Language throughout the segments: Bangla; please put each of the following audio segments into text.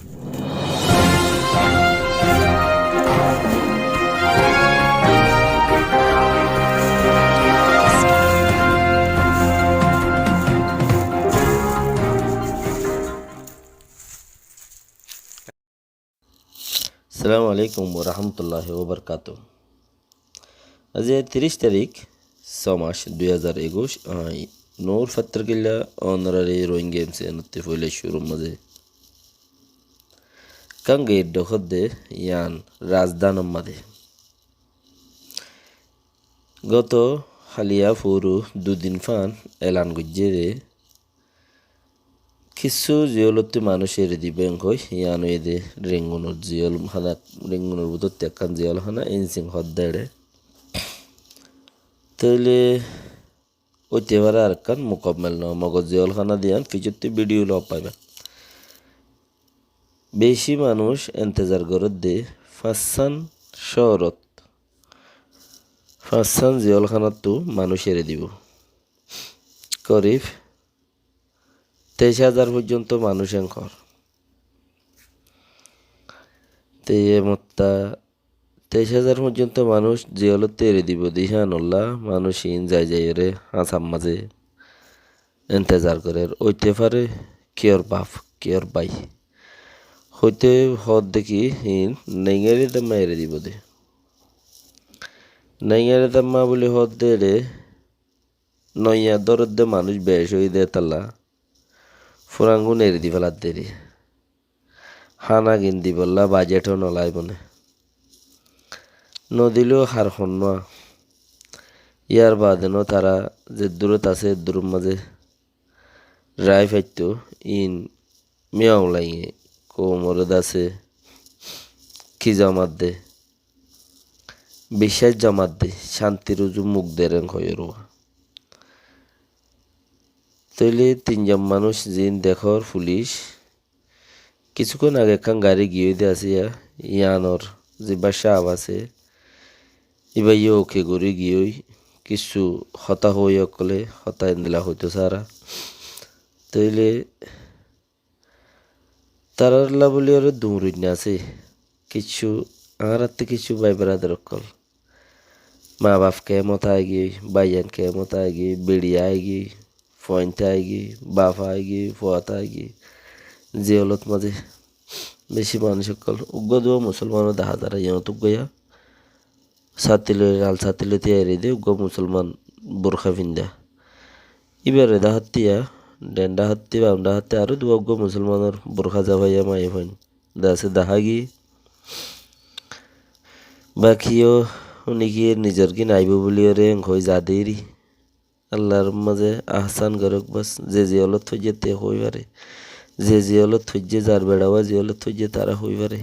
আসসালামু আলাইকুম রহমতুল্লাহ ওবরকাত। আজ 30 তারিখ 6 মাস 2021 নূর ফত্রকিল্লা অনারারি রোহিঙ্গা এমসি ফইলে শুরু মাঝে কাঙ্গে ডখদে ইয়ান রাজধানম মাঝে গত হালিয়া ফুরু দুদিন ফান এলান গুজ্জেরে কিছু জিয়লতে মানুষের দিবেন কই ইয়ানো এদে রেঙ্গুনোর জিয়ল হানা রেঙ্গুনোর বুতো তেকান জিয়ল হানা ইনসিং হদ্দাড়ে তাইলে ওইতে পারে আর কান মোকাম্মেল ন মগজ জিয়ল হানা দিয়ান ফিজুতে ভিডিও ল পাইবা বেশি মানুষ এন্তেজার করত দে ফাঁসান জিয়ল খানাত তো মানুষের দিব করিব 23,000 পর্যন্ত মানুষ এঙ্কর তেয়ে মত্তা 23,000 পর্যন্ত মানুষ জিয়লতে এরে দিব দিহানুল্লাহ মানুষ ইন যাই রে হাসাম মাঝে এন্তেজার করে ওইতে পারে কিয়র বাপ কিয়র বাই হইতে হদ দেখি হিন নেঙ্গেরে দাম্মা এরে দিব দে নেঙ্গেরে দাম্মা বলে হদ দে রে নইয়া দরদ দে মানুষ বেশ হই দে তাল্লা ফুরাঙ্গুন এরে দি ফেলার দেরি হানা গিন্দি বললা বাজেটও নলাই বনে নদিলেও হার হন্যা ইয়ার বাদেনও তারা যে দূরত আছে দূর মাঝে রায় ফাইতো ইন মিয়াও লাইয়ে কোমরদ আছে কি জমাত দে বিশ্বাস জমাত দে শান্তির উজু মুখ দেরেন হয়েরো তৈলে 3জন মানুষ জিন দেখর পুলিশ কিছুক্ষণ আগে কান গাড়ি গিয়ে দে আসিয়া ইয়ানোর যে বাসা আছে ইবাইও ওকে গড়ি গিয়ে কিছু হতা হই অকলে হতা এনদিলা হইতো সারা তৈলে তারাল্লা বলি ওর দুমরুই না আছে কিছু আর হাতে কিছু ভাই বেড়াদের অকল মা বাপ কে মত আएगी भाईजान के मत आएगी बेड़ी आएगी ফয়েন্ট আएगी বাপ आएगी ফুয়াত आएगी জিয়লত মাঝে বেশি মানুষ সকল উগ্র মুসলমানও দেখা তারা ইয়ত গয়া ছাতিলে লাল ছাতিলে তিয়ারি দে উগ্র মুসলমান বোরখা ফিন্দা ইবারে দাহাতিয়া ডেন্ডা হাত্তি বামডা হাতে আরো দু উগ্র মুসলমানের বোরখা যাবাইয়া মাই ফাইন দাসে দাহাগি বাকিও উনি গিয়ে নিজের কি নাইব বলি রে হয়ে যা দেরি আল্লাহর মাঝে আহসান করক বাস যে জিয়লত থইয়ে তে হই পারে যে জিয়লত থইয়ে যার বেড়াওয়া জিয়লত থইয়ে তারা হই পারে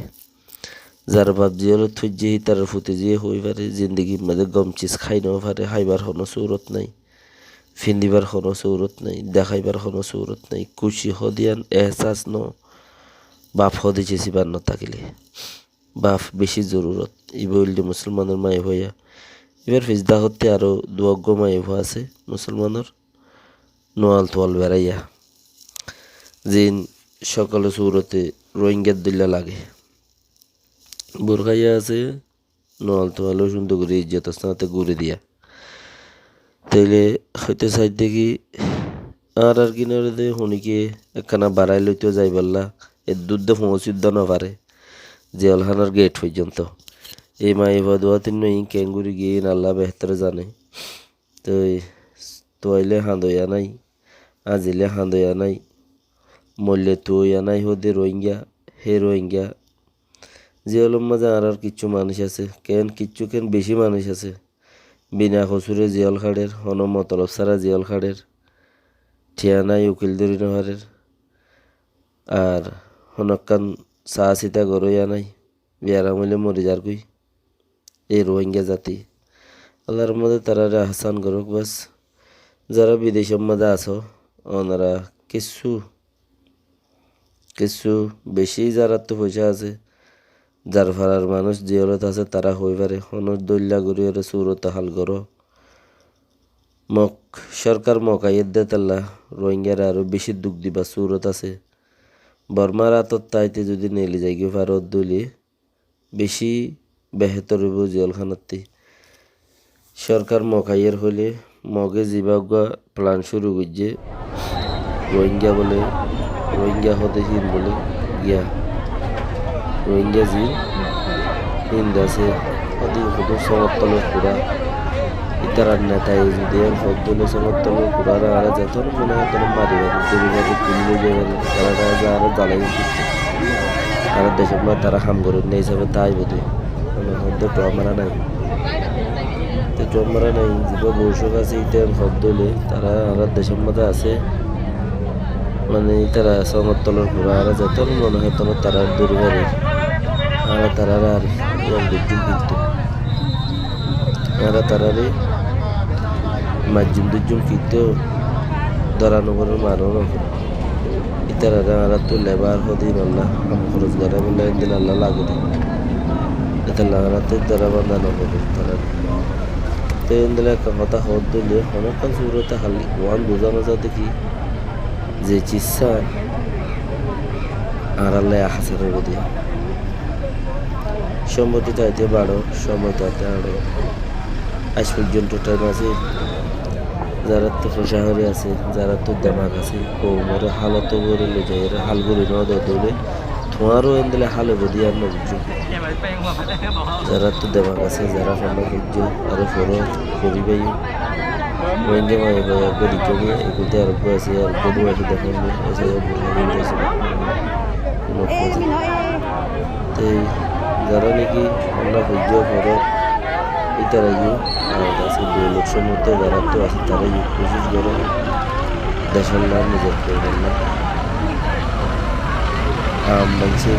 যার বাপ জিয়লত থইয়ে তার ফুতে জিয়ে হই পারে জিন্দগি মাঝে গম চিজ খাই নাও পারে হাইবার কোনো সৌরত নাই ফিন্দিবার কোনো সৌরত নাই দেখাইবার কোনো সৌরত নাই খুশি হদিয়ান এহসাস ন বাপ হদিছে সিবার ন থাকিলে বাপ বেশি জরুরত ই বললে মুসলমানের মায়ে হইয়া এবার ফিজদা হতে আরো দুয়জ্ঞ মায়ে ভো আছে মুসলমানের নোয়াল তোয়াল বেড়াইয়া জিন সকালে সৌরতে রোহিঙ্গার দিল্লা লাগে বোরখাইয়া আছে নোয়াল তোয়ালও সুন্দর করে ইজ্জত আসতে ঘুরে দিয়া তাইলে হইতে চাই দেখি আর কিনারে দে শুনিকে একখানা বাড়াই লইতেও যাই বললা এর দুধ দে পৌঁছিদ্দ না পারে জিয়ালহানার গেট পর্যন্ত এই মা এবার দোয়া তিন ক্যাঙ্গুরি গিয়ে আল্লাহ বেহতরে জানে তো তোয়াইলে হাঁদইয়া নাই আজিলে হাঁদইয়া নাই মরলে তুইয়া নাই হদে রোহিঙ্গা হে রোহিঙ্গা জিয়ালম মাঝে আর কিচ্ছু মানুষ আছে কিচ্ছু বেশি মানুষ আছে বিনা খসুরে জিয়াল খাড়ের হন মতলব সারা জিয়াল খাড়ের ঠিয়া নাই উকিল দরি নহারের আর হনকান চা চিতা গরইয়া নাই বিয়ারা মইলে মরি যার কই এই রোহিঙ্গা জাতি আল্লাহর মধ্যে তারা আহসান করুক বাস যারা বিদেশের মধ্যে আছো ওনারা কিছু বেশি যারা তো পয়সা আছে যার ফারার মানুষ জিয়লত আছে তারা হই পারে হনর দল্লা গড়ি ওরে সুরত হাল করো সরকার মকাইয়ের দে তাল্লা রোহিঙ্গারা আরো বেশি দুঃখ দিবা সুরত আছে বর্মার আতত তাইতে যদি নেলি যাই গিয়ে ভারত দলি বেশি বেহেতর হইব জিয়ালখানাতে সরকার মকাইয়ের হইলে মগে জিবাগা প্ল্যান শুরু করছে রোহিঙ্গা বলে রোহিঙ্গা হতে হিন বলে গিয়া রোহিঙ্গা জি হিন্দ আছে ওদের শুধু সমর্থনের পুরা ইতারার নেতায় যদি হদ্দলে সমর্থনের পুরারা আর যেত মনে হয় তোর মারি বাড়ি পুলিশে যাবেন তারা আরো জ্বালাই দিচ্ছে আর দেশের মধ্যে তারা হাম করুন নেই হিসাবে তাই বোধ মনে হদ্দ টপ মারা নাই তো টপ মারা নাই যে বৈশাখ আছে ইটা হদ্দলে তারা আর দেশের মধ্যে আছে মানে তারা সমর্থনের পুরা আর যেত মনে হয় তোর তারা দূরে আর তারা আর বুঝুন কিন্তু আর তারারে মাজুম কিন্তু ধরানো মারো ইতারা আর তো লেবার হদি আল্লাহ আম খরচ করে বলে দিন আল্লাহ লাগে দেয় এটা লাগাতে ধরা বাঁধানো হবে তারা তো এদিন একটা কথা হদ দিলে অনেকক্ষণ সুরতে খালি ওয়ান বোঝানো যা দেখি যে চিৎসা আর আল্লাহ হাসানের বদি সম্মতি চাইতে বাড়ো সময় চাইতে আরো আজ পর্যন্ত টাইম আছে যারা তো শহরে আছে যারা তো দেমাগ আছে কোমরে হালত করে লে যায় এরা হাল করে ন দৌড়ে তোমারও এনদিলে হালে বদি আর না বুঝছো যারা তো দেমাগ আছে যারা ফান্ডা বুঝছো আরো ফরো করিবাই রোহিঙ্গা মাই ভাই গদি জমি এগুলোতে আর আছে আর গদু আছে দেখেন এসে বুঝাই দিয়েছে তো যারা নাকি আমরা বুঝছো ফরো ইতারাইও আর আছে দুই লক্ষের মধ্যে যারা তো আছে তারাই কোশিশ করে দেশের নাম নিজের করবেন না মানুষের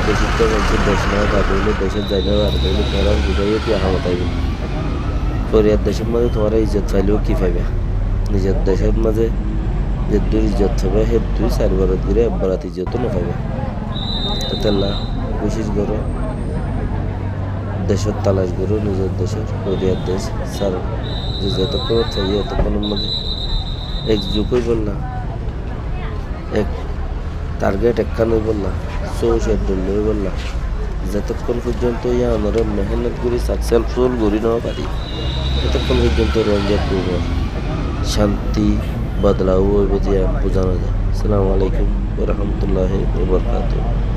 বেশিরভাগ মানুষের দেশ না ভাবলে দেশের জায়গা আর বলে তারা বুঝাইও কি আহমত আইবে ফরিয়ার দেশের মাঝে তোমার ইজ্জত পাইলেও কি পাইবে নিজের দেশের মাঝে যে দুই ইজ্জত হবে সে 2-4 বারত ঘুরে একবার ইজ্জতও না পাইবে তাহলে কোশিশ করো দেশের তালাশ করো নিজের দেশের ফরিয়ার দেশ স্যার যে যতক্ষণ চাই ততক্ষণের মধ্যে একযোগ হয়ে বললাম এক টার্গেট একখান হয়ে বললাম সৌসের দল হয়ে বললাম যতক্ষণ পর্যন্ত আমরা মেহনত করি সাকসেসফুল করি নেওয়া পারি ততক্ষণ পর্যন্ত রোহিঙ্গা পূর্ব শান্তি বদলাও বোঝানো যায় আসসালামু আলাইকুম ওয়া রাহমাতুল্লাহি ওয়া বারাকাতুহু